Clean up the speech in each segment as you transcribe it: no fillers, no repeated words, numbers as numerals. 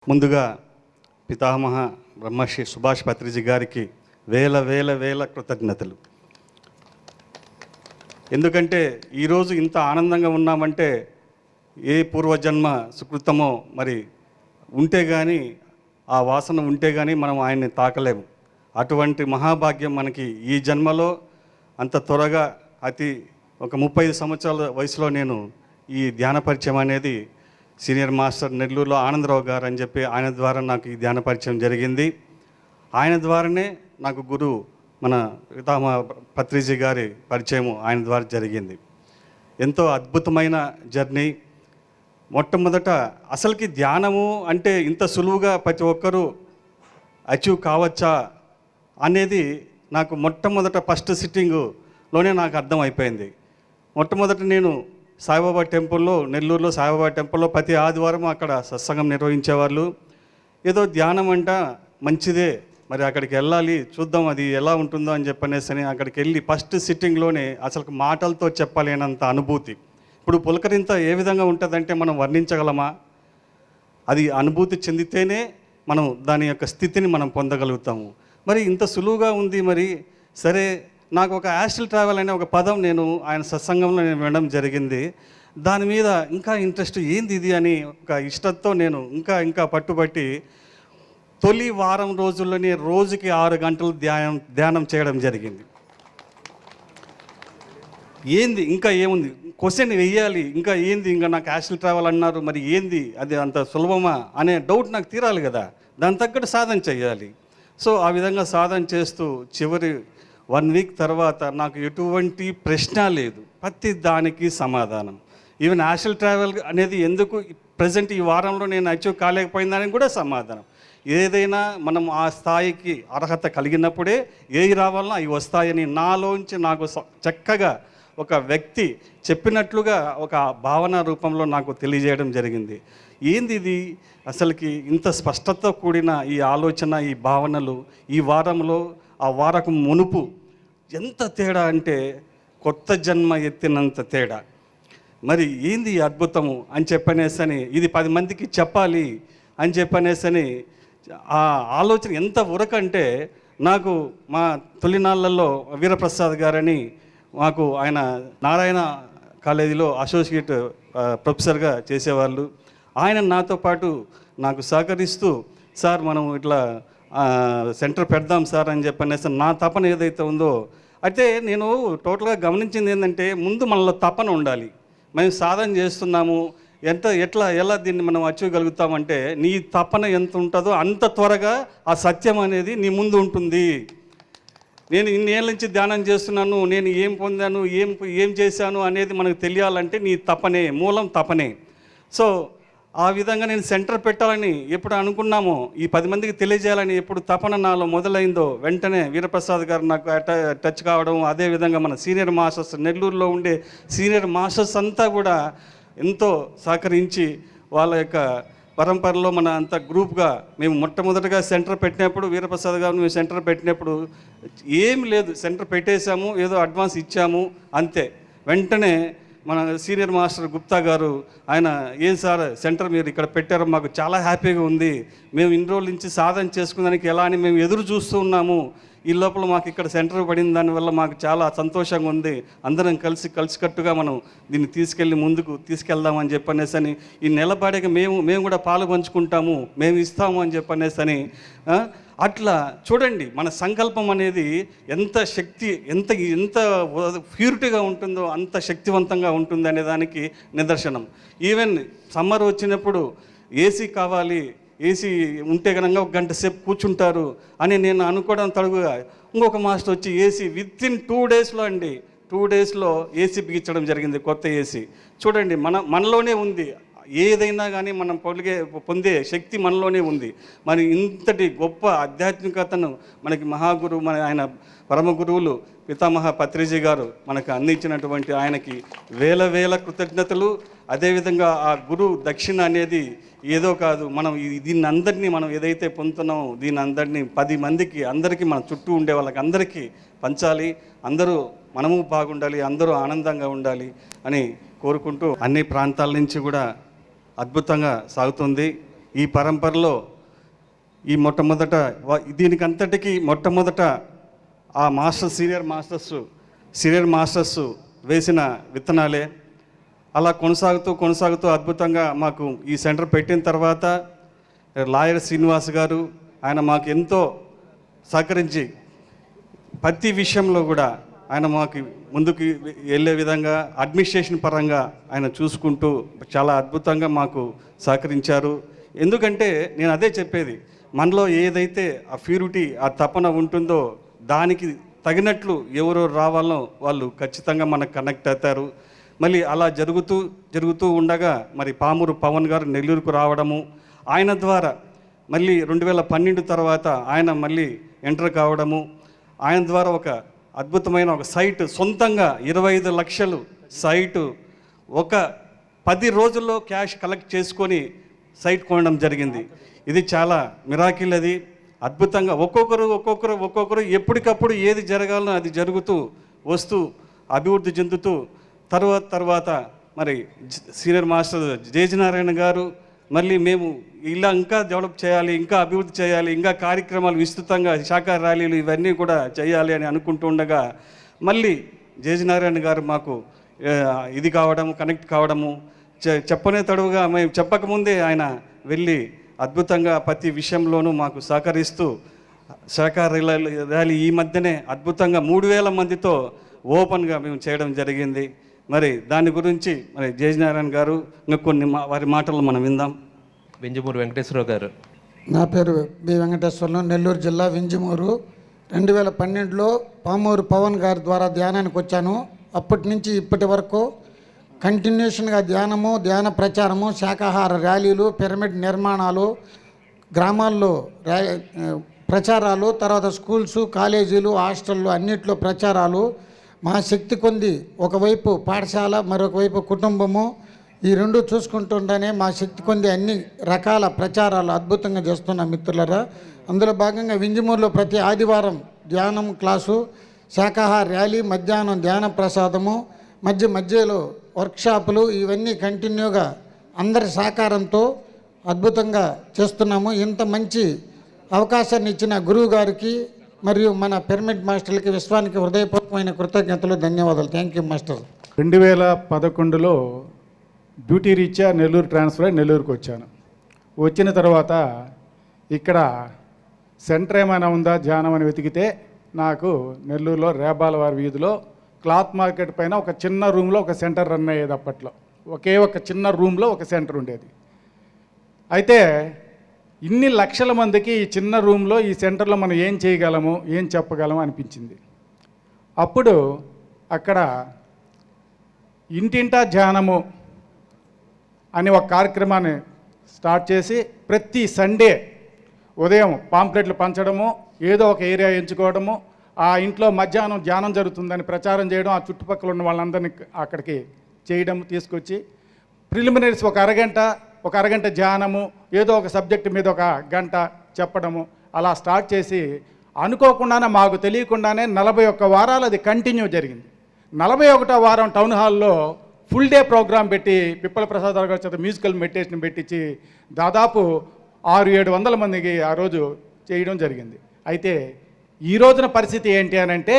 ముందుగా పితామహ బ్రహ్మశ్రీ సుభాష్ పత్రిజీ గారికి వేల వేల వేల కృతజ్ఞతలు. ఎందుకంటే ఈరోజు ఇంత ఆనందంగా ఉన్నామంటే ఏ పూర్వజన్మ సుకృతమో మరి ఉంటే కానీ ఆ వాసన ఉంటే కానీ మనం ఆయన్ని తాకలేము. అటువంటి మహాభాగ్యం మనకి ఈ జన్మలో అంత త్వరగా ఒక 35 సంవత్సరాల వయసులో నేను ఈ ధ్యాన పరిచయం అనేది సీనియర్ మాస్టర్ నెల్లూరులో ఆనందరావు గారు అని చెప్పి ఆయన ద్వారా నాకు ఈ ధ్యాన పరిచయం జరిగింది. ఆయన ద్వారానే నాకు గురువు మన పితామహ పత్రిజీ గారి పరిచయం ఆయన ద్వారా జరిగింది. ఎంతో అద్భుతమైన జర్నీ. మొట్టమొదట అసలుకి ధ్యానము అంటే ఇంత సులువుగా ప్రతి ఒక్కరూ అచీవ్ కావచ్చా అనేది నాకు మొట్టమొదట ఫస్ట్ సిట్టింగ్లోనే నాకు అర్థమైపోయింది. మొట్టమొదట నేను సాయిబాబా టెంపుల్లో, నెల్లూరులో సాయిబాబా టెంపుల్లో ప్రతి ఆదివారం అక్కడ సత్సంగం నిర్వహించేవాళ్ళు. ఏదో ధ్యానం అంట మంచిదే, మరి అక్కడికి వెళ్ళాలి, చూద్దాం అది ఎలా ఉంటుందో అని చెప్పనేసి అక్కడికి వెళ్ళి ఫస్ట్ సిట్టింగ్లోనే అసలు మాటలతో చెప్పలేనంత అనుభూతి. ఇప్పుడు పులకరింత ఏ విధంగా ఉంటుందంటే మనం వర్ణించగలమా? అది అనుభూతి చెందితేనే మనం దాని యొక్క స్థితిని మనం పొందగలుగుతాము. మరి ఇంత సులువుగా ఉంది. మరి సరే, నాకు ఒక యాస్ట్రల్ ట్రావెల్ అనే ఒక పదం నేను ఆయన సత్సంగంలో నేను వినడం జరిగింది. దాని మీద ఇంకా ఇంట్రెస్ట్ ఏంది ఇది అని ఒక ఇష్టంతో నేను ఇంకా పట్టుబట్టి తొలి వారం రోజుల్లోనే రోజుకి 6 గంటలు ధ్యానం చేయడం జరిగింది. ఏంది ఇంకా ఏముంది, క్వశ్చన్ వెయ్యాలి, ఇంకా ఏంది, ఇంకా నాకు యాస్ట్రల్ ట్రావెల్ అన్నారు, మరి ఏంది, అది అంత సులభమా అనే డౌట్ నాకు తీరాలి కదా, దాని తగ్గట్టు సాధన చేయాలి. సో ఆ విధంగా సాధన చేస్తూ చివరి 1 వీక్ తర్వాత నాకు ఎటువంటి ప్రశ్న లేదు, ప్రతి దానికి సమాధానం. ఈవెన్ యాస్ట్రల్ ట్రావెల్ అనేది ఎందుకు ప్రజెంట్ ఈ వారంలో నేను అచీవ్ కాలేకపోయిందని కూడా సమాధానం. ఏదైనా మనం ఆ స్థాయికి అర్హత కలిగినప్పుడే ఏవి రావాలన్నా అవి వస్తాయని నాలోంచి నాకు చక్కగా ఒక వ్యక్తి చెప్పినట్లుగా ఒక భావన రూపంలో నాకు తెలియజేయడం జరిగింది. ఏంది ఇది, అసలుకి ఇంత స్పష్టతతో కూడిన ఈ ఆలోచన, ఈ భావనలు ఈ వారంలో ఆ వారకు మునుపు ఎంత తేడా అంటే కొత్త జన్మ ఎత్తినంత తేడా. మరి ఏంది అద్భుతము అని చెప్పనేసని, ఇది 10 మందికి చెప్పాలి అని చెప్పనేసని ఆ ఆలోచన ఎంత ఉరకంటే, నాకు మా తొలినాళ్ళల్లో వీరప్రసాద్ గారని మాకు ఆయన నారాయణ కాలేజీలో అసోసియేట్ ప్రొఫెసర్గా చేసేవాళ్ళు. ఆయన నాతో పాటు నాకు సహకరిస్తూ, సార్ మనం ఇట్లా సెంటర్ పెడదాం సార్ అని చెప్పనేసి నా తపన ఏదైతే ఉందో, అయితే నేను టోటల్గా గమనించింది ఏంటంటే, ముందు మనలో తపన ఉండాలి. మేము సాధన చేస్తున్నాము, ఎలా దీన్ని మనం అచీవగలుగుతామంటే, నీ తపన ఎంత ఉంటుందో అంత త్వరగా ఆ సత్యం అనేది నీ ముందు ఉంటుంది. నేను ఇన్నేళ్ళ నుంచి ధ్యానం చేస్తున్నాను, నేను ఏం పొందాను, ఏం చేశాను అనేది మనకు తెలియాలంటే నీ తపనే మూలం, తపనే. సో ఆ విధంగా నేను సెంటర్ పెట్టాలని ఎప్పుడు అనుకున్నామో, ఈ 10 మందికి తెలియజేయాలని ఎప్పుడు తపన నాలో మొదలైందో, వెంటనే వీరప్రసాద్ గారు నాకు టచ్ కావడం, అదేవిధంగా మన సీనియర్ మాస్టర్స్, నెల్లూరులో ఉండే సీనియర్ మాస్టర్స్ అంతా కూడా ఎంతో సహకరించి వాళ్ళ యొక్క పరంపరలో మన అంత గ్రూప్గా మేము మొట్టమొదటిగా సెంటర్ పెట్టినప్పుడు, వీరప్రసాద్ గారు మేము సెంటర్ పెట్టినప్పుడు ఏమి లేదు, సెంటర్ పెట్టేశాము, ఏదో అడ్వాన్స్ ఇచ్చాము అంతే. వెంటనే మన సీనియర్ మాస్టర్ గుప్తా గారు, ఆయన ఏం సార్ సెంటర్ మీరు ఇక్కడ పెట్టారో మాకు చాలా హ్యాపీగా ఉంది, మేము ఇన్ని రోజుల నుంచి సాధన చేసుకునేదానికి ఎలా అని మేము ఎదురు చూస్తూ ఉన్నాము, ఈ లోపల మాకు ఇక్కడ సెంటర్ పడిన దానివల్ల మాకు చాలా సంతోషంగా ఉంది, అందరం కలిసికట్టుగా మనం దీన్ని తీసుకెళ్ళి ముందుకు తీసుకెళ్దామని చెప్పనేసని, ఈ నెలపాడక మేము కూడా పాలు పంచుకుంటాము, మేము ఇస్తాము అని చెప్పనేసని. అట్లా చూడండి, మన సంకల్పం అనేది ఎంత శక్తి, ఎంత ప్యూరిటీగా ఉంటుందో అంత శక్తివంతంగా ఉంటుంది అనే దానికి నిదర్శనం. ఈవెన్ సమ్మర్ వచ్చినప్పుడు ఏసీ కావాలి, ఏసీ ఉంటే కనుక 1 గంట సేపు కూర్చుంటారు అని నేను అనుకోవడం తడుగుగా, ఇంకొక మాస్టర్ వచ్చి ఏసీ వితిన్ 2 డేస్లో 2 డేస్లో ఏసీ బిగించడం జరిగింది, కొత్త ఏసీ. చూడండి, మనలోనే ఉంది, ఏదైనా కానీ మనం పొందే శక్తి మనలోనే ఉంది. మరి ఇంతటి గొప్ప ఆధ్యాత్మికతను మనకి మహాగురువు, ఆయన పరమ గురువులు పితామహ పత్రిజీ గారు మనకు అందించినటువంటి ఆయనకి వేల వేల కృతజ్ఞతలు. అదేవిధంగా ఆ గురువు దక్షిణ అనేది ఏదో కాదు, మనం దీన్ని అందరినీ మనం ఏదైతే పొందుతున్నామో దీన్ని అందరినీ 10 మందికి, అందరికీ మన చుట్టూ ఉండే వాళ్ళకి అందరికీ పంచాలి. అందరూ మనము బాగుండాలి, అందరూ ఆనందంగా ఉండాలి అని కోరుకుంటూ, అన్ని ప్రాంతాల నుంచి కూడా అద్భుతంగా సాగుతుంది. ఈ పరంపరలో ఈ మొట్టమొదట దీనికంతటికి మొట్టమొదట ఆ సీనియర్ మాస్టర్స్ వేసిన విత్తనాలే. అలా కొనసాగుతూ అద్భుతంగా మాకు ఈ సెంటర్ పెట్టిన తర్వాత లాయర్ శ్రీనివాస్ గారు ఆయన మాకు ఎంతో సహకరించి ప్రతి విషయంలో కూడా ఆయన మాకు ముందుకు వెళ్ళే విధంగా అడ్మినిస్ట్రేషన్ పరంగా ఆయన చూసుకుంటూ చాలా అద్భుతంగా మాకు సహకరించారు. ఎందుకంటే నేను అదే చెప్పేది, మనలో ఏదైతే ఆ ప్యూరిటీ ఆ తపన ఉంటుందో దానికి తగినట్లు ఎవరో రావాలో వాళ్ళు ఖచ్చితంగా మనకు కనెక్ట్ అవుతారు. మళ్ళీ అలా జరుగుతూ ఉండగా మరి పామూరు పవన్ గారు నెల్లూరుకు రావడము, ఆయన ద్వారా మళ్ళీ 2012 తర్వాత ఆయన మళ్ళీ ఎంటర్ కావడము, ఆయన ద్వారా ఒక అద్భుతమైన ఒక సైట్ సొంతంగా 25 లక్షలు సైటు ఒక 10 రోజుల్లో క్యాష్ కలెక్ట్ చేసుకొని సైట్ కొనడం జరిగింది. ఇది చాలా మిరాకిల్. అది అద్భుతంగా ఒక్కొక్కరు ఎప్పటికప్పుడు ఏది జరగాలనో అది జరుగుతూ వస్తూ అభివృద్ధి చెందుతూ తర్వాత మరి సీనియర్ మాస్టర్ జయనారాయణ గారు మళ్ళీ మేము ఇలా ఇంకా డెవలప్ చేయాలి, ఇంకా అభివృద్ధి చేయాలి, ఇంకా కార్యక్రమాలు విస్తృతంగా శాఖా ర్యాలీలు ఇవన్నీ కూడా చేయాలి అని అనుకుంటూ ఉండగా మళ్ళీ జయనారాయణ గారు మాకు ఇది కావడము, కనెక్ట్ కావడము, చెప్పనే తడువుగా మేము చెప్పకముందే ఆయన వెళ్ళి అద్భుతంగా ప్రతి విషయంలోనూ మాకు సహకరిస్తూ శాఖా ర్యాలీ ఈ మధ్యనే అద్భుతంగా 3000 మందితో ఓపెన్గా మేము చేయడం జరిగింది. మరి దాని గురించి మరి జయనారాయణ గారు ఇంకా కొన్ని వారి మాటలు మనం విందాం. వింజమూరు వెంకటేశ్వరరావు గారు. నా పేరు బి వెంకటేశ్వరరావు, నెల్లూరు జిల్లా వింజమూరు. 2012లో పామూరు పవన్ గారి ద్వారా ధ్యానానికి వచ్చాను. అప్పటి నుంచి ఇప్పటి వరకు కంటిన్యూషన్గా ధ్యాన ప్రచారము, శాకాహార ర్యాలీలు, పిరమిడ్ నిర్మాణాలు, గ్రామాల్లో ప్రచారాలు, తర్వాత స్కూల్స్, కాలేజీలు, హాస్టళ్ళు అన్నిట్లో ప్రచారాలు. మా శక్తి కొంది ఒకవైపు పాఠశాల, మరొక వైపు కుటుంబము, ఈ రెండు చూసుకుంటుంటేనే మా శక్తి కొంది అన్ని రకాల ప్రచారాలు అద్భుతంగా చేస్తున్నాం మిత్రులరా. అందులో భాగంగా వింజమూరులో ప్రతి ఆదివారం ధ్యానం క్లాసు, శాకాహార ర్యాలీ, మధ్యాహ్నం ధ్యాన ప్రసాదము, మధ్యలో వర్క్షాపులు, ఇవన్నీ కంటిన్యూగా అందరి సహకారంతో అద్భుతంగా చేస్తున్నాము. ఇంత మంచి అవకాశాన్ని ఇచ్చిన గురువు గారికి మరియు మన పిరమిడ్ మాస్టర్లకి, విశ్వానికి హృదయపూర్వకమైన కృతజ్ఞతలు, ధన్యవాదాలు. Thank you master. 2011లో డ్యూటీ రీత్యా నెల్లూరు ట్రాన్స్ఫర్ అయి నెల్లూరుకు వచ్చాను. వచ్చిన తర్వాత ఇక్కడ సెంటర్ ఏమైనా ఉందా ధ్యానం అని వెతికితే నాకు నెల్లూరులో రేబాలవారి వీధిలో క్లాత్ మార్కెట్ పైన ఒక చిన్న రూమ్లో ఒక సెంటర్ రన్ అయ్యేది. అప్పట్లో ఒక చిన్న రూమ్లో ఒక సెంటర్ ఉండేది. అయితే ఇన్ని లక్షల మందికి ఈ చిన్న రూమ్లో ఈ సెంటర్లో మనం ఏం చేయగలము, ఏం చెప్పగలము అనిపించింది. అప్పుడు అక్కడ ఇంటింటా ధ్యానము అని ఒక కార్యక్రమాన్ని స్టార్ట్ చేసి ప్రతి సండే ఉదయం పాంప్లెట్లు పంచడము, ఏదో ఒక ఏరియా ఎంచుకోవడము, ఆ ఇంట్లో మధ్యాహ్నం ధ్యానం జరుగుతుందని ప్రచారం చేయడం, ఆ చుట్టుపక్కల ఉన్న వాళ్ళందరినీ అక్కడికి చేయడం, తీసుకొచ్చి ప్రిలిమినరీస్ ఒక అరగంట ధ్యానము, ఏదో ఒక సబ్జెక్టు మీద ఒక గంట చెప్పడము, అలా స్టార్ట్ చేసి అనుకోకుండానే మాకు తెలియకుండానే 41 వారాలు అది కంటిన్యూ జరిగింది. 41వ వారం టౌన్ హాల్లో ఫుల్ డే ప్రోగ్రాం పెట్టి పిప్పల ప్రసాద్ గారి చేత మ్యూజికల్ మెడిటేషన్ పెట్టించి దాదాపు 600-700 మందికి ఆ రోజు చేయడం జరిగింది. అయితే ఈ రోజున పరిస్థితి ఏంటి అని అంటే,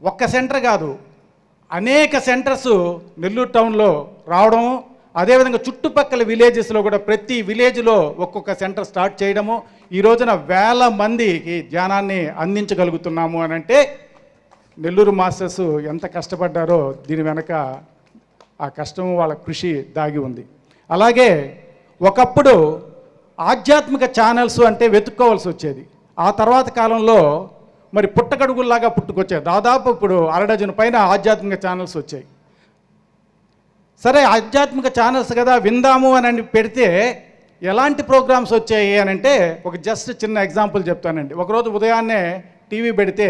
ఒక్క సెంటర్ కాదు, అనేక సెంటర్స్ నెల్లూరు టౌన్లో రావడం, అదేవిధంగా చుట్టుపక్కల విలేజెస్లో కూడా ప్రతి విలేజ్లో ఒక్కొక్క సెంటర్ స్టార్ట్ చేయడము, ఈ రోజున 1000 మందికి ధ్యానాన్ని అందించగలుగుతున్నాము అని అంటే నెల్లూరు మాస్టర్స్ ఎంత కష్టపడ్డారో దీని వెనక ఆ కష్టం, వాళ్ళ కృషి దాగి ఉంది. అలాగే ఒకప్పుడు ఆధ్యాత్మిక ఛానల్స్ అంటే వెతుక్కోవాల్సి వచ్చేది. ఆ తర్వాత కాలంలో మరి పుట్టగడుగుల్లాగా పుట్టుకొచ్చాయి. దాదాపు ఇప్పుడు 1/2 డజన్ పైన ఆధ్యాత్మిక ఛానల్స్ వచ్చాయి. సరే, ఆధ్యాత్మిక ఛానల్స్ కదా విందాము అని పెడితే ఎలాంటి ప్రోగ్రామ్స్ వచ్చాయి అని అంటే, ఒక జస్ట్ చిన్న ఎగ్జాంపుల్ చెప్తానండి. ఒకరోజు ఉదయాన్నే టీవీ పెడితే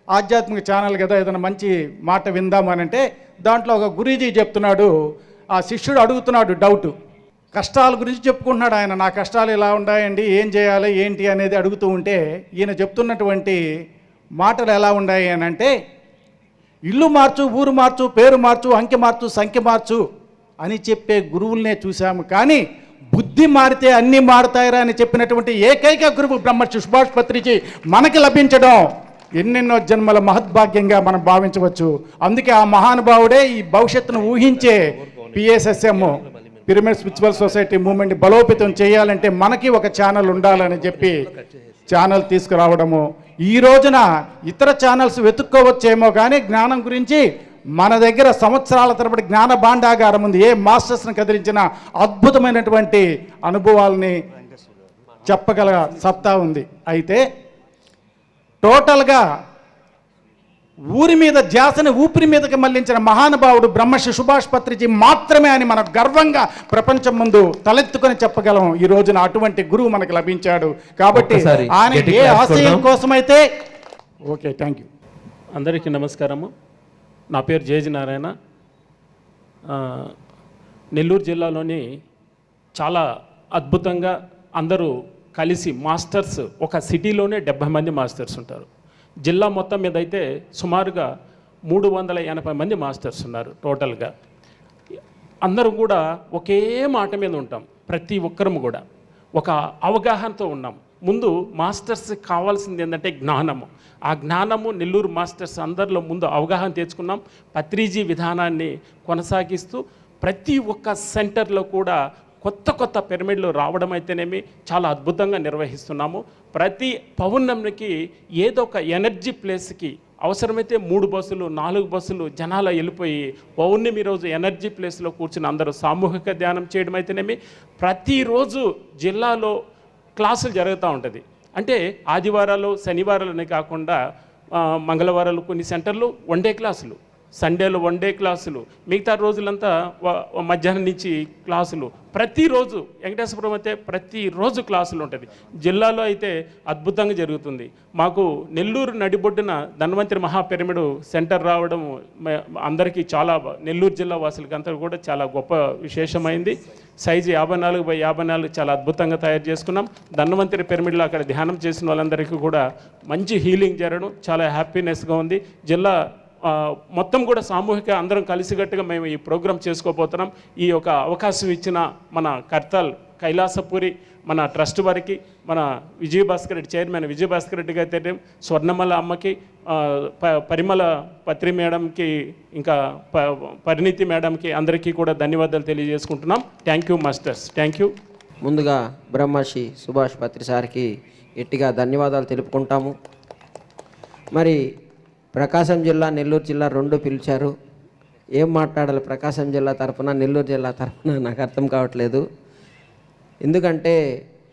ఆధ్యాత్మిక ఛానల్ కదా, ఏదైనా మంచి మాట విందాము అని అంటే దాంట్లో ఒక గురూజీ చెప్తున్నాడు, ఆ శిష్యుడు అడుగుతున్నాడు డౌట్, కష్టాల గురించి చెప్పుకుంటున్నాడు ఆయన. నా కష్టాలు ఇలా ఉన్నాయండి, ఏం చేయాలి ఏంటి అనేది అడుగుతూ ఉంటే ఈయన చెప్తున్నటువంటి మాటలు ఎలా ఉన్నాయి అని అంటే, ఇల్లు మార్చు, ఊరు మార్చు, పేరు మార్చు, అంకె మార్చు, సంఖ్య మార్చు అని చెప్పే గురువులనే చూశాము, కానీ బుద్ధి మారితే అన్నీ మారుతాయిరా అని చెప్పినటువంటి ఏకైక గురువు బ్రహ్మర్షి సుభాష్ పత్రిజీ మనకి లభించడం ఎన్నెన్నో జన్మల మహద్భాగ్యంగా మనం భావించవచ్చు. అందుకే ఆ మహానుభావుడే ఈ భవిష్యత్తును ఊహించే PSSM, pyramid spiritual society movement బలోపేతం చేయాలంటే మనకి ఒక ఛానల్ ఉండాలని చెప్పి ఛానల్ తీసుకురావడము. ఈ రోజున ఇతర ఛానల్స్ వెతుక్కోవచ్చేమో కానీ జ్ఞానం గురించి మన దగ్గర సంవత్సరాల తరబడి జ్ఞాన భాండాగారం ఉంది. ఏ మాస్టర్స్ని కదిలించిన అద్భుతమైనటువంటి అనుభవాల్ని చెప్పగల సత్తా ఉంది. అయితే టోటల్గా ఊరి మీద ధ్యాసని ఊపిరి మీదకి మళ్లించిన మహానుభావుడు బ్రహ్మర్షి సుభాష్ పత్రిజీ మాత్రమే అని మనం గర్వంగా ప్రపంచం ముందు తలెత్తుకొని చెప్పగలం. ఈ రోజున అటువంటి గురువు మనకు లభించాడు. కాబట్టి ఆయన ఏ ఆశయం కోసమైతే ఓకే. Thank you. అందరికీ నమస్కారము. నా పేరు జేజి నారాయణ. నెల్లూరు జిల్లాలోని చాలా అద్భుతంగా అందరూ కలిసి మాస్టర్స్, ఒక సిటీలోనే 70 మంది మాస్టర్స్ ఉంటారు. జిల్లా మొత్తం మీద అయితే సుమారుగా 380 మంది మాస్టర్స్ ఉన్నారు టోటల్గా. అందరూ కూడా ఒకే మాట మీద ఉంటాం. ప్రతి ఒక్కరము కూడా ఒక అవగాహనతో ఉన్నాం. ముందు మాస్టర్స్ కావాల్సింది ఏంటంటే జ్ఞానము. ఆ జ్ఞానము నెల్లూరు మాస్టర్స్ అందరిలో ముందు అవగాహన తెచ్చుకున్నాం. పత్రిజీ విధానాన్ని కొనసాగిస్తూ ప్రతి ఒక్క సెంటర్లో కూడా కొత్త పిరమిడ్లు రావడం అయితేనేమి చాలా అద్భుతంగా నిర్వహిస్తున్నాము. ప్రతి పౌర్ణమికి ఏదో ఒక ఎనర్జీ ప్లేస్కి అవసరమైతే 3 బస్సులు 4 బస్సులు జనాలు వెళ్ళిపోయి పౌర్ణమి రోజు ఎనర్జీ ప్లేస్లో కూర్చుని అందరూ సామూహిక ధ్యానం చేయడం అయితేనేమి, ప్రతిరోజు జిల్లాలో క్లాసులు జరుగుతూ ఉంటుంది. అంటే ఆదివారాలు శనివారాలని కాకుండా మంగళవారాలు కొన్ని సెంటర్లు 1 డే క్లాసులు, సండేలో 1 డే క్లాసులు, మిగతా రోజులంతా మధ్యాహ్నం నుంచి క్లాసులు. ప్రతిరోజు వెంకటేశ్వరం అయితే ప్రతిరోజు క్లాసులు ఉంటుంది. జిల్లాలో అయితే అద్భుతంగా జరుగుతుంది. మాకు నెల్లూరు నడిబొడ్డున ధన్వంతరి మహాపిరమిడ్ సెంటర్ రావడం అందరికీ చాలా, నెల్లూరు జిల్లా వాసులకి అంతా కూడా చాలా గొప్ప విశేషమైంది. సైజు 54x54 చాలా అద్భుతంగా తయారు చేసుకున్నాం. ధన్వంతరి పిరమిడ్లో అక్కడ ధ్యానం చేసిన వాళ్ళందరికీ కూడా మంచి హీలింగ్ జరగడం చాలా హ్యాపీనెస్గా ఉంది. జిల్లా మొత్తం కూడా సామూహిక అందరం కలిసికట్టుగా మేము ఈ ప్రోగ్రాం చేసుకోబోతున్నాం. ఈ యొక్క అవకాశం ఇచ్చిన మన కర్తల్ కైలాసపురి మన ట్రస్ట్ వారికి, మన విజయభాస్కర్ రెడ్డి చైర్మన్ విజయభాస్కర్ రెడ్డి గారి, స్వర్ణమల అమ్మకి, పరిమళ పత్రి మేడంకి, ఇంకా పరిణితి మేడంకి అందరికీ కూడా ధన్యవాదాలు తెలియజేసుకుంటున్నాం. Thank you masters. Thank you. ముందుగా బ్రహ్మర్షి సుభాష్ పత్రి సార్కి గట్టిగా ధన్యవాదాలు తెలుపుకుంటాము. మరి ప్రకాశం జిల్లా నెల్లూరు జిల్లా 2 పిలిచారు. ఏం మాట్లాడాలి ప్రకాశం జిల్లా తరఫున నెల్లూరు జిల్లా తరఫున నాకు అర్థం కావట్లేదు. ఎందుకంటే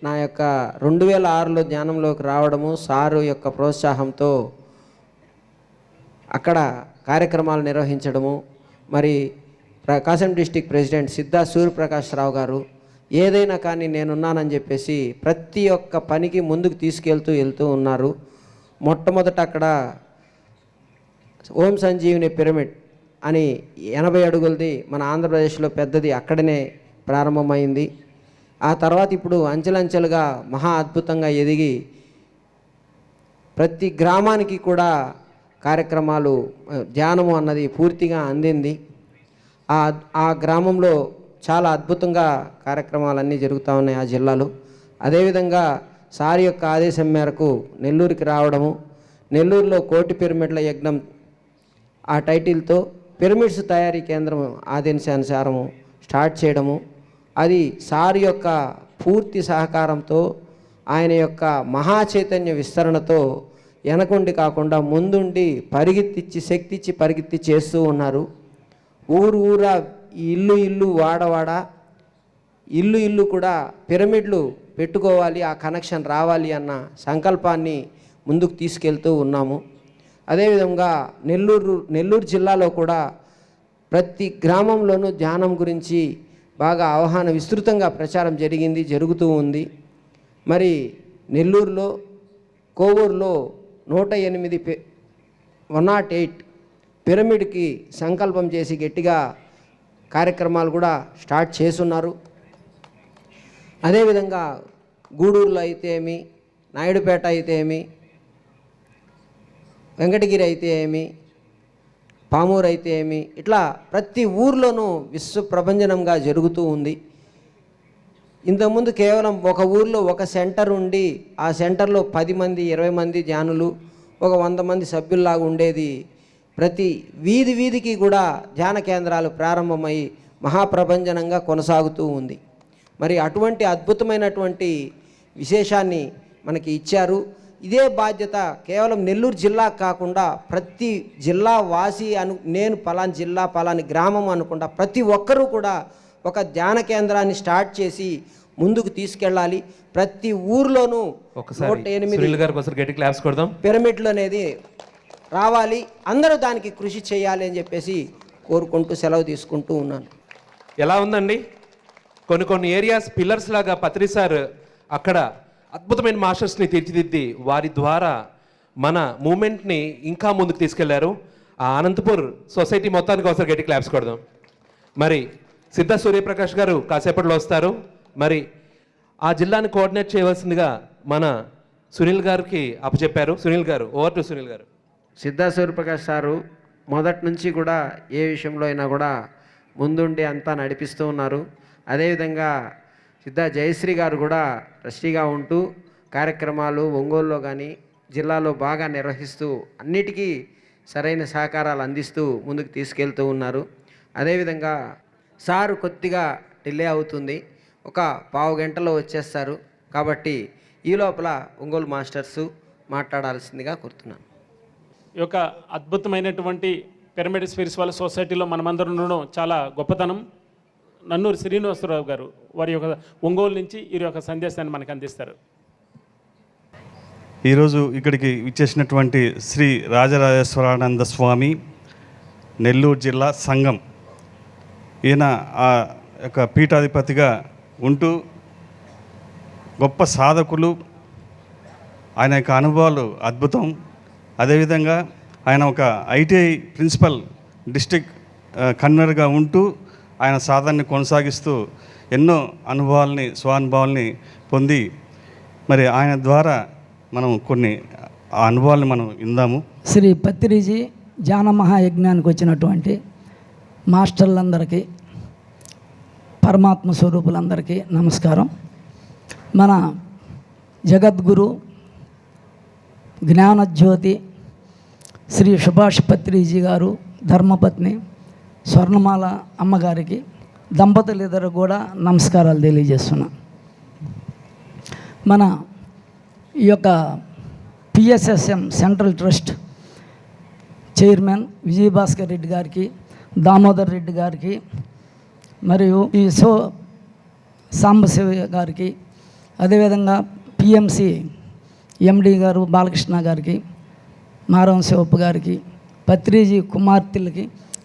నా యొక్క 2006లో జ్ఞానంలోకి రావడము, సారు యొక్క ప్రోత్సాహంతో అక్కడ కార్యక్రమాలు నిర్వహించడము, మరి ప్రకాశం డిస్టిక్ ప్రెసిడెంట్ సిద్ధా సూర్యప్రకాష్ రావు గారు ఏదైనా కానీ నేనున్నానని చెప్పేసి ప్రతి ఒక్క పనికి ముందుకు వెళ్తూ ఉన్నారు. మొట్టమొదట అక్కడ ఓం సంజీవిని పిరమిడ్ అని 80 అడుగులది మన ఆంధ్రప్రదేశ్లో పెద్దది అక్కడనే ప్రారంభమైంది. ఆ తర్వాత ఇప్పుడు అంచెలంచెలుగా మహా అద్భుతంగా ఎదిగి ప్రతి గ్రామానికి కూడా కార్యక్రమాలు, ధ్యానము అన్నది పూర్తిగా అందింది. ఆ గ్రామంలో చాలా అద్భుతంగా కార్యక్రమాలన్నీ జరుగుతూ ఉన్నాయి ఆ జిల్లాలో. అదేవిధంగా సారి యొక్క ఆదేశం మేరకు నెల్లూరుకి రావడము, నెల్లూరులో 1,00,00,000 పిరమిడ్ల యజ్ఞం ఆ టైటిల్తో పిరమిడ్స్ తయారీ కేంద్రం ఆదేశానుసారము స్టార్ట్ చేయడము, అది సార్ యొక్క పూర్తి సహకారంతో, ఆయన యొక్క మహా చైతన్య విస్తరణతో వెనకుండి కాకుండా ముందుండి పరిగెత్తిచ్చి శక్తిచ్చి పరిగెత్తి చేస్తూ ఉన్నారు. ఊరా ఇల్లు వాడవాడ ఇల్లు కూడా పిరమిడ్లు పెట్టుకోవాలి, ఆ కనెక్షన్ రావాలి అన్న సంకల్పాన్ని ముందుకు తీసుకెళ్తూ ఉన్నాము. అదేవిధంగా నెల్లూరు జిల్లాలో కూడా ప్రతి గ్రామంలోనూ ధ్యానం గురించి బాగా అవగాహన విస్తృతంగా ప్రచారం జరుగుతూ ఉంది. మరి నెల్లూరులో కోవూరులో 108 పిరమిడ్కి సంకల్పం చేసి గట్టిగా కార్యక్రమాలు కూడా స్టార్ట్ చేస్తున్నారు. అదేవిధంగా గూడూరులో అయితే ఏమి, నాయుడుపేట అయితే ఏమి, వెంకటగిరి అయితే ఏమి, పామూరు అయితే ఏమి, ఇట్లా ప్రతి ఊర్లోనూ విశ్వ ప్రభంజనంగా జరుగుతూ ఉంది. ఇంతకుముందు కేవలం ఒక ఊర్లో ఒక సెంటర్ ఉండి ఆ సెంటర్లో 10 మంది 20 మంది ధ్యానులు ఒక 100 మంది సభ్యుల్లాగా ఉండేది. ప్రతి వీధికి కూడా ధ్యాన కేంద్రాలు ప్రారంభమై మహాప్రభంజనంగా కొనసాగుతూ ఉంది. మరి అటువంటి అద్భుతమైనటువంటి విశేషాన్ని మనకి ఇచ్చారు. ఇదే బాధ్యత కేవలం నెల్లూరు జిల్లా కాకుండా ప్రతి జిల్లా వాసి నేను పలాని జిల్లా పలాని గ్రామం అనుకుంటా ప్రతి ఒక్కరూ కూడా ఒక ధ్యాన కేంద్రాన్ని స్టార్ట్ చేసి ముందుకు తీసుకెళ్ళాలి. ప్రతి ఊర్లోనూ 108 పిరమిడ్లు అనేది రావాలి. అందరూ దానికి కృషి చేయాలి అని చెప్పేసి కోరుకుంటూ సెలవు తీసుకుంటూ ఉన్నాను. ఎలా ఉందండి? కొన్ని ఏరియాస్ పిల్లర్స్ లాగా పత్రి సార్ అక్కడ అద్భుతమైన మాస్టర్స్ని తీర్చిదిద్ది వారి ద్వారా మన మూమెంట్ని ఇంకా ముందుకు తీసుకెళ్లారు. ఆ అనంతపూర్ సొసైటీ మొత్తానికి ఒకసారి గట్టి క్లాప్స్ కొడదాం. మరి సిద్ధ సూర్యప్రకాష్ గారు కాసేపట్లో వస్తారు. మరి ఆ జిల్లాని కోఆర్డినేట్ చేయవలసిందిగా మన సునీల్ గారికి అప్పచెప్పారు. సునీల్ గారు, ఓవర్ టు సునీల్ గారు. సిద్ధా సూర్యప్రకాష్ సారు మొదటి నుంచి కూడా ఏ విషయంలో అయినా కూడా ముందుండి అంతా నడిపిస్తూ ఉన్నారు. అదేవిధంగా సిద్ధా జయశ్రీ గారు కూడా ట్రస్టీగా ఉంటూ కార్యక్రమాలు ఒంగోలులో కానీ జిల్లాలో బాగా నిర్వహిస్తూ అన్నిటికీ సరైన సహకారాలు అందిస్తూ ముందుకు తీసుకెళ్తూ ఉన్నారు. అదేవిధంగా సారు కొద్దిగా డిలే అవుతుంది, ఒక పావు గంటలో వచ్చేస్తారు. కాబట్టి ఈ లోపల ఒంగోలు మాస్టర్సు మాట్లాడాల్సిందిగా కోరుతున్నాను. ఈ యొక్క అద్భుతమైనటువంటి పిరమిడ్ స్పిరిచువల్ సొసైటీలో మనమందరం ఉండడం చాలా గొప్పతనం. నన్నూరు శ్రీనివాసరావు గారు వారి యొక్క ఒంగోలు నుంచి ఈ యొక్క సందేశాన్ని మనకు అందిస్తారు. ఈరోజు ఇక్కడికి విచ్చేసినటువంటి శ్రీ రాజరాజేశ్వరానంద స్వామి నెల్లూరు జిల్లా సంఘం, ఈయన ఆ యొక్క పీఠాధిపతిగా ఉంటూ గొప్ప సాధకులు, ఆయన యొక్క అనుభవాలు అద్భుతం. అదేవిధంగా ఆయన ఒక ఐటీఐ ప్రిన్సిపల్ డిస్ట్రిక్ట్ కన్వీనర్గా ఉంటూ ఆయన సాధనని కొనసాగిస్తూ ఎన్నో అనుభవాల్ని స్వానుభవాల్ని పొంది మరి ఆయన ద్వారా మనం కొన్ని ఆ అనుభవాల్ని మనం ఇందాము. శ్రీ పత్రిజీ ధ్యాన మహాయజ్ఞానికి వచ్చినటువంటి మాస్టర్లందరికీ, పరమాత్మ స్వరూపులందరికీ నమస్కారం. మన జగద్గురు జ్ఞానజ్యోతి శ్రీ సుభాష్ పత్రిజీ గారు ధర్మపత్ని స్వర్ణమాల అమ్మగారికి దంపతులిద్దరు కూడా నమస్కారాలు తెలియజేస్తున్నా. మన ఈ యొక్క PSSM central trust chairman Vijayabhaskar Reddy గారికి, దామోదర్ రెడ్డి గారికి, మరియు ఈ సాంబశివ గారికి, అదేవిధంగా పిఎంసి ఎండి గారు బాలకృష్ణ గారికి, మారం శివప్ప గారికి, పత్రిజీ కుమార్తెలకి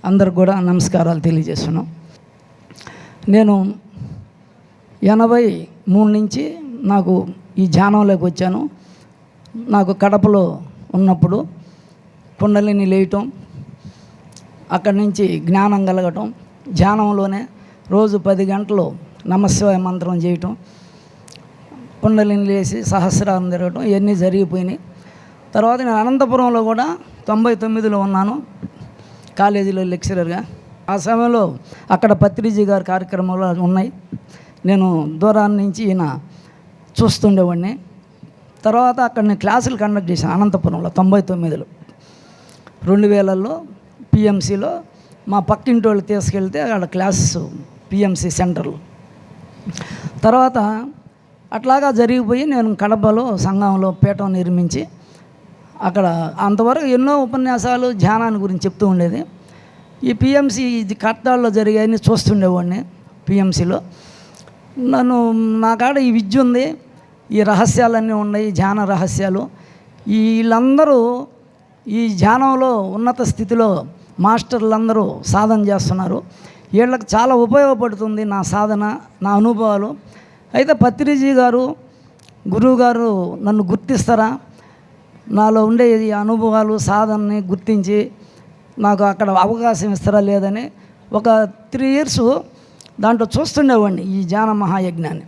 అందరికి కూడా నమస్కారాలు తెలియజేస్తున్నాం. నేను 83 నుంచి నాకు ఈ ధ్యానంలోకి వచ్చాను. నాకు కడపలో ఉన్నప్పుడు కుండలిని లేయటం, అక్కడి నుంచి జ్ఞానం కలగటం, ధ్యానంలోనే రోజు 10 గంటలు నమశివాయ మంత్రం చేయటం, కుండలిని లేసి సహస్రారం తిరగటం, ఇవన్నీ జరిగిపోయినాయి. తర్వాత నేను అనంతపురంలో కూడా 99లో ఉన్నాను కాలేజీలో లెక్చరర్గా. ఆ సమయంలో అక్కడ పత్రిజీ గారి కార్యక్రమాలు ఉన్నాయి. నేను దూరాన్ని నుంచి ఈయన చూస్తుండేవాడిని. తర్వాత అక్కడ నేను క్లాసులు కండక్ట్ చేశాను అనంతపురంలో 99లో. 2000లో పిఎంసిలో మా పక్కింటి వాళ్ళు తీసుకెళ్తే అక్కడ క్లాసెస్ పిఎంసి సెంటర్లో. తర్వాత అట్లాగా జరిగిపోయి నేను కడపలో సంఘంలో పీఠం నిర్మించి అక్కడ అంతవరకు ఎన్నో ఉపన్యాసాలు ధ్యానాన్ని గురించి చెప్తూ ఉండేది. ఈ పిఎంసి ఇది కట్టాల్లో జరిగాయని చూస్తుండేవాడిని. పిఎంసిలో నా కాడ ఈ విద్య ఉంది, ఈ రహస్యాలన్నీ ఉన్నాయి, ధ్యాన రహస్యాలు. వీళ్ళందరూ ఈ ధ్యానంలో ఉన్నత స్థితిలో మాస్టర్లందరూ సాధన చేస్తున్నారు. వీళ్ళకి చాలా ఉపయోగపడుతుంది నా సాధన, నా అనుభవాలు. అయితే పత్రిజీ గారు గురువు గారు నన్ను గుర్తిస్తారా, నాలో ఉండే ఈ అనుభవాలు సాధనని గుర్తించి నాకు అక్కడ అవకాశం ఇస్తారా లేదని ఒక 3 years దాంట్లో చూస్తుండేవాడిని ఈ ధ్యాన మహాయజ్ఞాన్ని.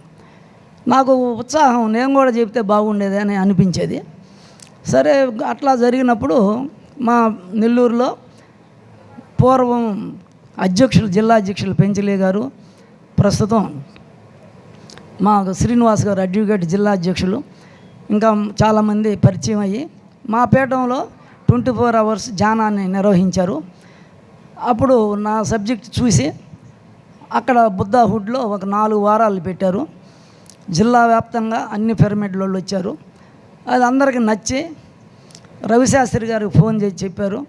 నాకు ఉత్సాహం, నేను కూడా చెప్తే బాగుండేది అని అనిపించేది. సరే అట్లా జరిగినప్పుడు మా నెల్లూరులో పూర్వం జిల్లా అధ్యక్షులు పెంచలే గారు, ప్రస్తుతం మాకు శ్రీనివాస్ గారు అడ్వకేట్ జిల్లా అధ్యక్షులు, ఇంకా చాలామంది పరిచయం అయ్యి మా పీఠంలో 24 hours ధ్యానాన్ని నిర్వహించారు. అప్పుడు నా సబ్జెక్ట్ చూసి అక్కడ బుద్ధాహుడ్లో ఒక 4 వారాలు పెట్టారు. జిల్లా వ్యాప్తంగా అన్ని పిరమిడ్ల వాళ్ళు వచ్చారు. అది అందరికీ నచ్చి రవిశాస్త్రి గారికి ఫోన్ చేసి చెప్పారు.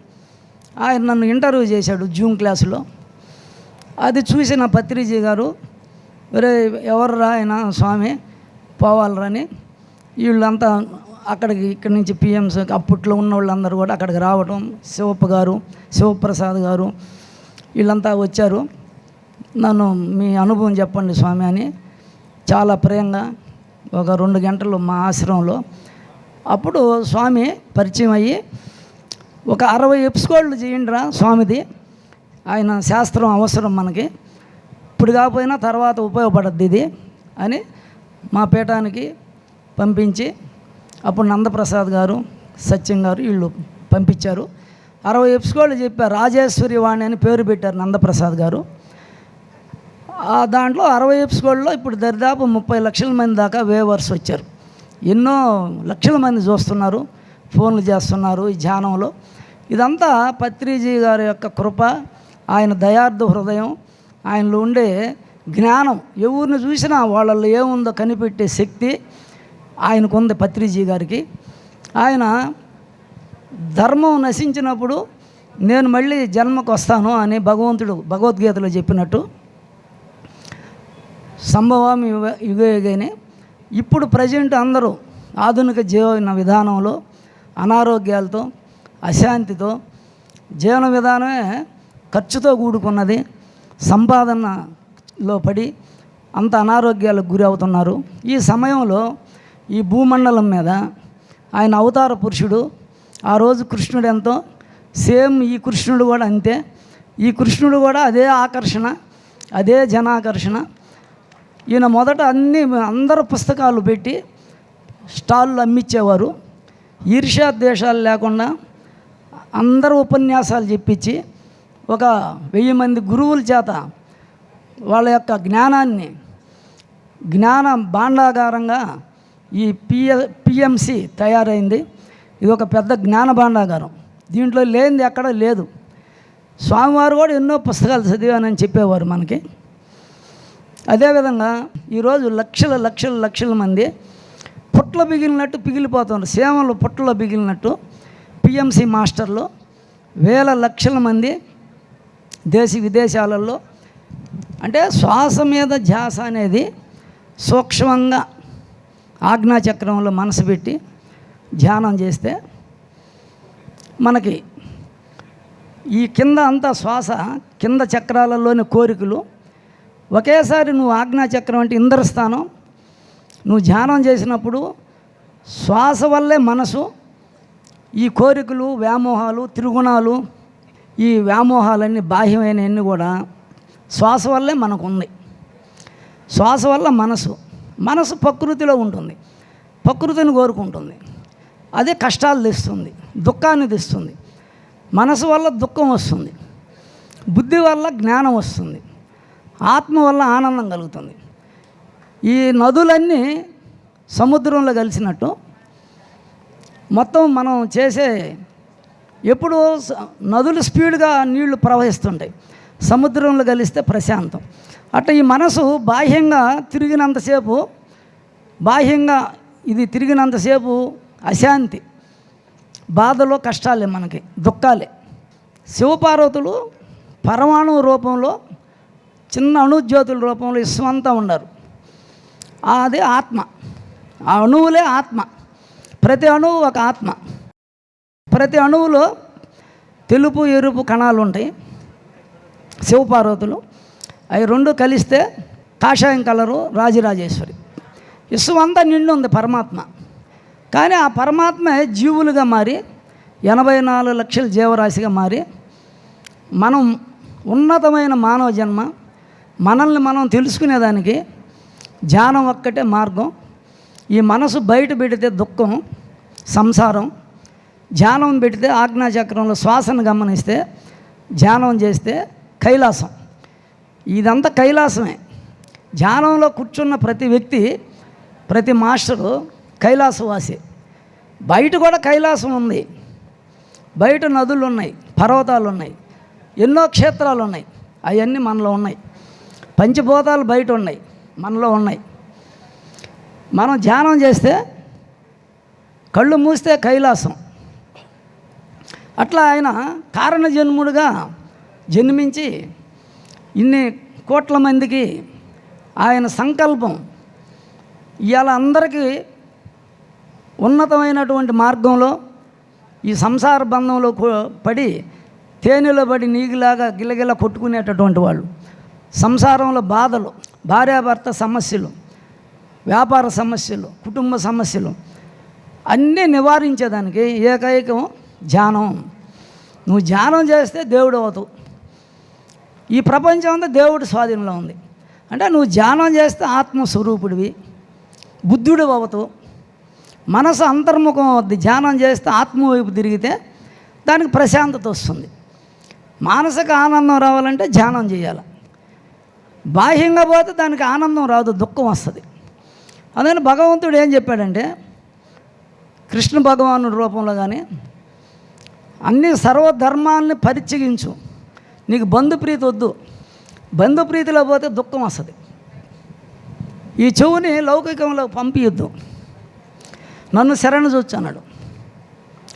ఆయన నన్ను ఇంటర్వ్యూ చేశాడు జూమ్ క్లాసులో. అది చూసిన పత్రిజీ గారు, వేరే ఎవర్రా ఆయన స్వామి పోవాలరని వీళ్ళంతా ఇక్కడి నుంచి పిఎంస్ అప్పట్లో ఉన్న వాళ్ళందరూ కూడా అక్కడికి రావడం, శివప్ప గారు, శివప్రసాద్ గారు వీళ్ళంతా వచ్చారు. నన్ను మీ అనుభవం చెప్పండి స్వామి అని చాలా ప్రేమగా ఒక 2 గంటలు మా ఆశ్రమంలో. అప్పుడు స్వామి పరిచయం అయ్యి ఒక 60 ఎపిసోడ్లు చేయండిరా స్వామిది, ఆయన శాస్త్రం అవసరం మనకి, ఇప్పుడు కాకపోయినా తర్వాత ఉపయోగపడద్ది ఇది అని మా పీఠానికి పంపించి అప్పుడు నందప్రసాద్ గారు, సత్యం గారు వీళ్ళు పంపించారు. 60 ఎపిసోడ్లు చెప్పారు. రాజేశ్వరి వాణి అని పేరు పెట్టారు నందప్రసాద్ గారు. దాంట్లో 60 ఎపిసోడ్లో ఇప్పుడు దరిదాపు 30 లక్షల మంది దాకా వేవర్స్ వచ్చారు. ఎన్నో లక్షల మంది చూస్తున్నారు, ఫోన్లు చేస్తున్నారు ఈ ధ్యానంలో. ఇదంతా పత్రిజీ గారి యొక్క కృప, ఆయన దయార్థ హృదయం, ఆయనలో ఉండే జ్ఞానం, ఎవరిని చూసినా వాళ్ళల్లో ఏముందో కనిపెట్టే శక్తి ఆయనకు ఉంది పత్రిజీ గారికి. ఆయన ధర్మం నశించినప్పుడు నేను మళ్ళీ జన్మకు వస్తాను అని భగవంతుడు భగవద్గీతలో చెప్పినట్టు సంభవం యుగే యుగేనే. ఇప్పుడు ప్రజెంట్ అందరూ ఆధునిక జీవన విధానంలో అనారోగ్యాలతో, అశాంతితో, జీవన విధానమే ఖర్చుతో కూడుకున్నది, సంపాదనలో పడి అంత అనారోగ్యాలకు గురి అవుతున్నారు. ఈ సమయంలో ఈ భూమండలం మీద ఆయన అవతార పురుషుడు, ఆ రోజు కృష్ణుడు ఎంతో సేమ్ ఈ కృష్ణుడు కూడా అంతే. ఈ కృష్ణుడు కూడా అదే ఆకర్షణ, అదే జనాకర్షణ. ఈయన మొదట అందరు పుస్తకాలు పెట్టి స్టాళ్ళు అమ్మించేవారు. ఈర్ష్యా ద్వేషాలు లేకుండా అందరూ ఉపన్యాసాలు చెప్పించి ఒక 1000 మంది గురువుల చేత వాళ్ళ యొక్క జ్ఞానాన్ని జ్ఞాన భాండాగారంగా ఈ పిఎంసి తయారైంది. ఇది ఒక పెద్ద జ్ఞాన భాండాగారం, దీంట్లో లేనిది ఎక్కడ లేదు. స్వామివారు కూడా ఎన్నో పుస్తకాలు చదివానని చెప్పేవారు మనకి. అదేవిధంగా ఈరోజు లక్షల మంది పుట్ల బిగిలినట్టు పిగిలిపోతున్నారు. సేవలు పుట్టలో బిగిలినట్టు పిఎంసి మాస్టర్లు వేల లక్షల మంది దేశ విదేశాలలో. అంటే శ్వాస మీద ధ్యాస అనేది సూక్ష్మంగా ఆజ్ఞాచక్రంలో మనసు పెట్టి ధ్యానం చేస్తే మనకి ఈ కింద అంతా శ్వాస కింద చక్రాలలోని కోరికలు ఒకేసారి నువ్వు ఆజ్ఞాచక్రం అంటే ఇంద్రస్థానం, నువ్వు ధ్యానం చేసినప్పుడు శ్వాస వల్లే మనసు ఈ కోరికలు, వ్యామోహాలు, త్రిగుణాలు, ఈ వ్యామోహాలన్నీ బాహ్యమైనవన్నీ కూడా శ్వాస వల్లే మనకు ఉంది. శ్వాస వల్ల మనసు ప్రకృతిలో ఉంటుంది, ప్రకృతిని కోరుకుంటుంది, అదే కష్టాలు తెస్తుంది, దుఃఖాన్ని తెస్తుంది. మనసు వల్ల దుఃఖం వస్తుంది, బుద్ధి వల్ల జ్ఞానం వస్తుంది, ఆత్మ వల్ల ఆనందం కలుగుతుంది. ఈ నదులన్నీ సముద్రంలో కలిసినట్టు మొత్తం మనం చేసే ఎప్పుడు నదులు స్పీడ్గా నీళ్లు ప్రవహిస్తుంటాయి, సముద్రంలో కలిస్తే ప్రశాంతం. అట్లా ఈ మనసు బాహ్యంగా తిరిగినంతసేపు అశాంతి, బాధలో కష్టాలే, మనకి దుఃఖాలే. శివపార్వతులు పరమాణు రూపంలో, చిన్న అణుజ్యోతుల రూపంలో విశ్వమంతా ఉన్నారు. అది ఆత్మ, ఆ అణువులే ఆత్మ. ప్రతి అణువు ఒక ఆత్మ. ప్రతి అణువులో తెలుపు ఎరుపు కణాలు ఉంటాయి. శివపార్వతులు అవి 2 కలిస్తే కాషాయం కలరు రాజరాజేశ్వరి. విశ్వమంతా నిండి ఉంది పరమాత్మ. కానీ ఆ పరమాత్మ జీవులుగా మారి 84 లక్షల జీవరాశిగా మారి మనం ఉన్నతమైన మానవ జన్మ, మనల్ని మనం తెలుసుకునేదానికి ధ్యానం ఒక్కటే మార్గం. ఈ మనసు బయట పెడితే దుఃఖం, సంసారం. ధ్యానం పెడితే ఆజ్ఞాచక్రంలో శ్వాసను గమనిస్తే, ధ్యానం చేస్తే కైలాసం. ఇదంతా కైలాసమే. ధ్యానంలో కూర్చున్న ప్రతి వ్యక్తి, ప్రతి మాస్టరు కైలాసవాసి. బయట కూడా కైలాసం ఉంది, బయట నదులు ఉన్నాయి, పర్వతాలు ఉన్నాయి, ఎన్నో క్షేత్రాలు ఉన్నాయి. అవన్నీ మనలో ఉన్నాయి. పంచభూతాలు బయట ఉన్నాయి, మనలో ఉన్నాయి. మనం ధ్యానం చేస్తే కళ్ళు మూస్తే కైలాసం. అట్లా ఆయన కారణ జన్ముడుగా జన్మించి ఇన్ని కోట్ల మందికి ఆయన సంకల్పం ఇవాళ అందరికీ ఉన్నతమైనటువంటి మార్గంలో ఈ సంసార బంధంలో పడి తేనెలో పడి నీగిలాగా గిలగిల కొట్టుకునేటటువంటి వాళ్ళు, సంసారంలో బాధలు, భార్యాభర్త సమస్యలు, వ్యాపార సమస్యలు, కుటుంబ సమస్యలు అన్నీ నివారించేదానికి ఏకైకం ధ్యానం. నువ్వు ధ్యానం చేస్తే దేవుడు అవుతావు. ఈ ప్రపంచం అంతా దేవుడి స్వాధీనంలో ఉంది. అంటే నువ్వు ధ్యానం చేస్తే ఆత్మస్వరూపుడివి, బుద్ధుడు అవుతావు. మనసు అంతర్ముఖం అవుద్ది. ధ్యానం చేస్తే ఆత్మ వైపు తిరిగితే దానికి ప్రశాంతత వస్తుంది. మానసిక ఆనందం రావాలంటే ధ్యానం చేయాలి. బాహ్యంగా పోతే దానికి ఆనందం రాదు, దుఃఖం వస్తుంది. అందుకని భగవంతుడు ఏం చెప్పాడంటే, కృష్ణ భగవానుడి రూపంలో కానీ అన్ని సర్వధర్మాల్ని పరిత్యజించు. నీకు బంధుప్రీతి వద్దు, బంధుప్రీతిలో పోతే దుఃఖం వస్తుంది. ఈ చెవుని లౌకికంలో పంపియొద్దు, నన్ను శరణు చూచు అన్నాడు.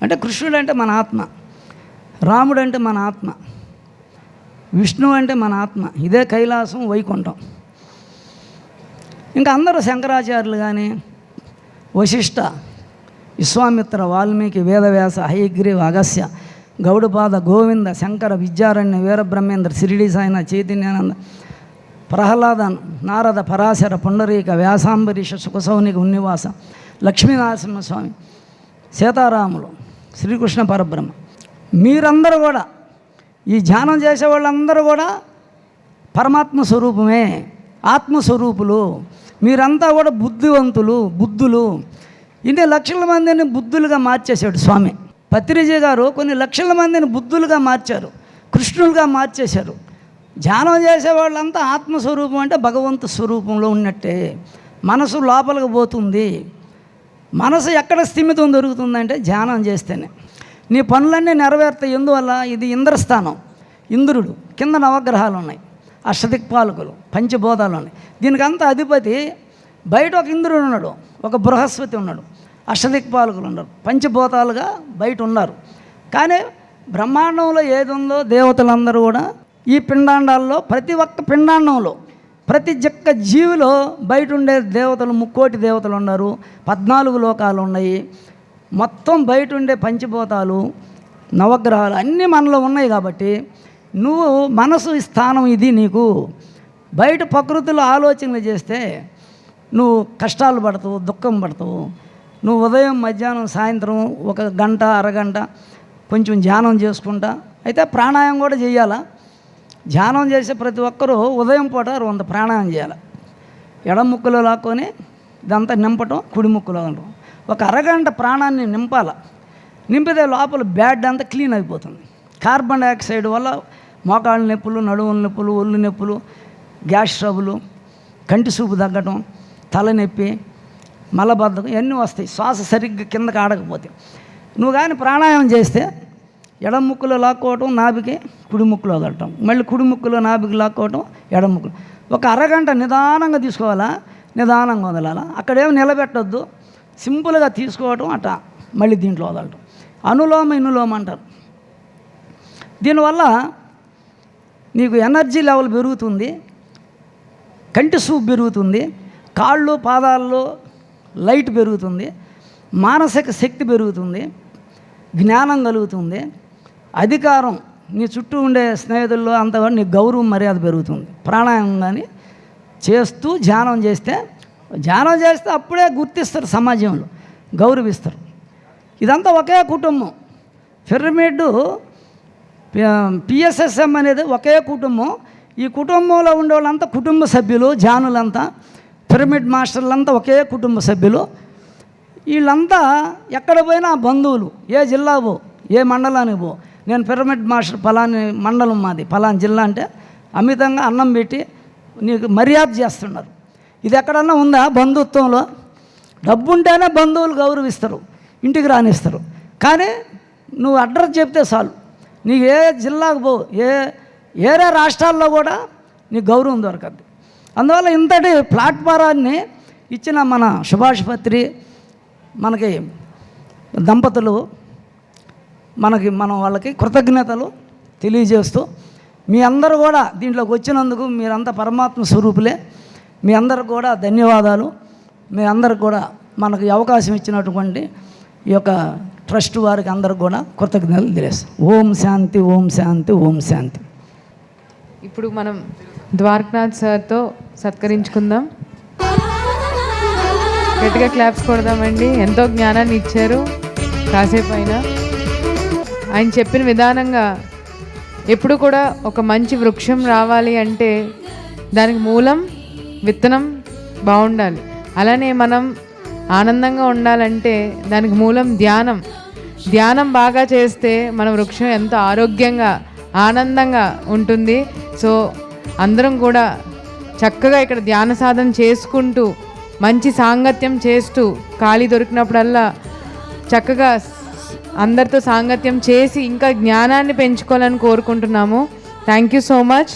అంటే కృష్ణుడు అంటే మన ఆత్మ, రాముడు అంటే మన ఆత్మ, విష్ణువు అంటే మన ఆత్మ. ఇదే కైలాసం, వైకుంఠం. ఇంకా అందరూ శంకరాచార్యులు కానీ, వశిష్ఠ, విశ్వామిత్ర, వాల్మీకి, వేదవ్యాస, హయగ్రీవ, అగస్య, గౌడపాద, గోవింద, శంకర, విద్యారణ్య, వీరబ్రహ్మేంద్ర, షిరిడి సాయినాథ్, చైతన్యానంద, ప్రహ్లాద, నారద, పరాశర, పుండరీక, వ్యాసాంబరీష, సుఖసౌనిక, ఉన్నివాస, లక్ష్మీనరసింహస్వామి, సీతారాములు, శ్రీకృష్ణ పరబ్రహ్మ, మీరందరూ కూడా, ఈ ధ్యానం చేసే వాళ్ళందరూ కూడా పరమాత్మ స్వరూపమే, ఆత్మస్వరూపులు. మీరంతా కూడా బుద్ధివంతులు, బుద్ధులు. ఇన్ని లక్షల మందిని బుద్ధులుగా మార్చేశాడు స్వామి. పత్రిజీ గారు కొన్ని లక్షల మందిని బుద్ధులుగా మార్చారు, కృష్ణులుగా మార్చేశారు. ధ్యానం చేసే వాళ్ళంతా ఆత్మస్వరూపం అంటే భగవంతు స్వరూపంలో ఉన్నట్టే. మనసు లోపలికి పోతుంది. మనసు ఎక్కడ స్థిమితం దొరుకుతుందంటే ధ్యానం చేస్తేనే. నీ పనులన్నీ నెరవేరుతాయి. ఎందువల్ల? ఇది ఇంద్రస్థానం, ఇంద్రుడు, కింద నవగ్రహాలు ఉన్నాయి, అష్టదిక్పాలకులు, పంచభూతాలు ఉన్నాయి. దీనికంతా అధిపతి బయట ఒక ఇంద్రుడు ఉన్నాడు, ఒక బృహస్పతి ఉన్నాడు, అష్టదిక్పాలకులు ఉన్నారు, పంచభూతాలుగా బయట ఉన్నారు. కానీ బ్రహ్మాండంలో ఏది ఉందో దేవతలందరూ కూడా ఈ పిండాండాల్లో, ప్రతి ఒక్క పిండాండంలో, ప్రతి ఒక్క జీవిలో బయట ఉండే దేవతలు 3 కోటి దేవతలు ఉన్నారు, 14 లోకాలు ఉన్నాయి. మొత్తం బయట ఉండే పంచభూతాలు, నవగ్రహాలు అన్నీ మనలో ఉన్నాయి. కాబట్టి నువ్వు మనసు స్థానం ఇది. నీకు బయట ప్రకృతిలో ఆలోచనలు చేస్తే నువ్వు కష్టాలు పడతావు, దుఃఖం పడతావు. నువ్వు ఉదయం, మధ్యాహ్నం, సాయంత్రం 1 గంట, అరగంట కొంచెం ధ్యానం చేసుకుంటా. అయితే ప్రాణాయామం కూడా చేయాలా. ధ్యానం చేసే ప్రతి ఒక్కరూ ఉదయం పూట 100 ప్రాణాయామం చేయాలి. ఎడమ ముక్కులో లాక్కొని ఇదంతా నింపటం, కుడి ముక్కులో ఉండటం. 1 అరగంట ప్రాణాన్ని నింపాల. నింపితే లోపల బ్యాడ్ అంతా క్లీన్ అయిపోతుంది. కార్బన్ డైఆక్సైడ్ వల్ల మోకాళ్ళ నొప్పులు, నడుముల నొప్పులు, ఒళ్ళు నొప్పులు, గ్యాస్ ట్రబులు, కంటి చూపు తగ్గటం, తలనొప్పి, మలబద్ధకం ఇవన్నీ వస్తాయి. శ్వాస సరిగ్గా కిందకి ఆడకపోతే. నువ్వు కానీ ప్రాణాయామం చేస్తే ఎడమ ముక్కులో లాక్కోవటం, నాభికి కుడి ముక్కులో వదలటం, మళ్ళీ కుడి ముక్కులో నాభికి లాక్కోవటం, ఎడమ ముక్కులో. 1 అరగంట నిదానంగా తీసుకోవాలా, నిదానంగా వదలాలా. అక్కడేమో నిలబెట్టొద్దు, సింపుల్గా తీసుకోవటం, అట్ట మళ్ళీ దీంట్లో వదలటం. అనులోమ ఇనులోమ అంటారు. దీనివల్ల నీకు ఎనర్జీ లెవెల్ పెరుగుతుంది, కంటి చూపు పెరుగుతుంది, కాళ్ళు పాదాల్లో లైట్ పెరుగుతుంది, మానసిక శక్తి పెరుగుతుంది, జ్ఞానం కలుగుతుంది, అధికారం, నీ చుట్టూ ఉండే స్నేహితుల్లో అంత నీ గౌరవం మర్యాద పెరుగుతుంది. ప్రాణాయామం కానీ చేస్తూ ధ్యానం చేస్తే అప్పుడే గుర్తిస్తారు, సమాజంలో గౌరవిస్తారు. ఇదంతా ఒకే కుటుంబం. పిరమిడ్, పిఎస్ఎస్ఎం అనేది ఒకే కుటుంబం. ఈ కుటుంబంలో ఉండే వాళ్ళంతా కుటుంబ సభ్యులు, ధ్యానులంతా, పిరమిడ్ మాస్టర్లంతా ఒకే కుటుంబ సభ్యులు. వీళ్ళంతా ఎక్కడ పోయినా బంధువులు. ఏ జిల్లా పో, ఏ మండలానికి పో, నేను పిరమిడ్ మాస్టర్, ఫలాని మండలం మాది, ఫలాని జిల్లా అంటే అమితంగా అన్నం పెట్టి నీకు మర్యాద చేస్తున్నారు. ఇది ఎక్కడన్నా ఉందా బంధుత్వంలో? డబ్బు ఉంటేనే బంధువులు గౌరవిస్తారు, ఇంటికి రానిస్తారు. కానీ నువ్వు అడ్రస్ చెప్తే చాలు, నీకు ఏ జిల్లాకు పో, ఏరే రాష్ట్రాల్లో కూడా నీకు గౌరవం దొరకద్దు. అందువల్ల ఇంతటి ప్లాట్ఫారాన్ని ఇచ్చిన మన సుభాష్ పత్రి మనకి దంపతులు మనం వాళ్ళకి కృతజ్ఞతలు తెలియజేస్తూ, మీ అందరూ కూడా దీంట్లోకి వచ్చినందుకు మీరంతా పరమాత్మ స్వరూపులే. మీ అందరికి కూడా ధన్యవాదాలు. మీ అందరికి కూడా మనకు ఈ అవకాశం ఇచ్చినటువంటి ఈ యొక్క ట్రస్ట్ వారికి అందరికి కూడా కృతజ్ఞతలు తెలియజేస్తాం. ఓం శాంతి, ఓం శాంతి, ఓం శాంతి. ఇప్పుడు మనం ద్వారకనాథ్ సార్తో సత్కరించుకుందాం. గట్టిగా క్లాప్స్ కొడదామండి. ఎంతో జ్ఞానాన్ని ఇచ్చారు కాసేపు అయినా. ఆయన చెప్పిన విధానంగా ఎప్పుడు కూడా ఒక మంచి వృక్షం రావాలి అంటే దానికి మూలం విత్తనం బాగుండాలి. అలానే మనం ఆనందంగా ఉండాలంటే దానికి మూలం ధ్యానం. ధ్యానం బాగా చేస్తే మన వృక్షం ఎంతో ఆరోగ్యంగా ఆనందంగా ఉంటుంది. సో అందరం కూడా చక్కగా ఇక్కడ ధ్యాన సాధన చేసుకుంటూ మంచి సాంగత్యం చేస్తూ ఖాళీ దొరికినప్పుడల్లా చక్కగా అందరితో సాంగత్యం చేసి ఇంకా జ్ఞానాన్ని పెంచుకోవాలని కోరుకుంటున్నాము. Thank you so much.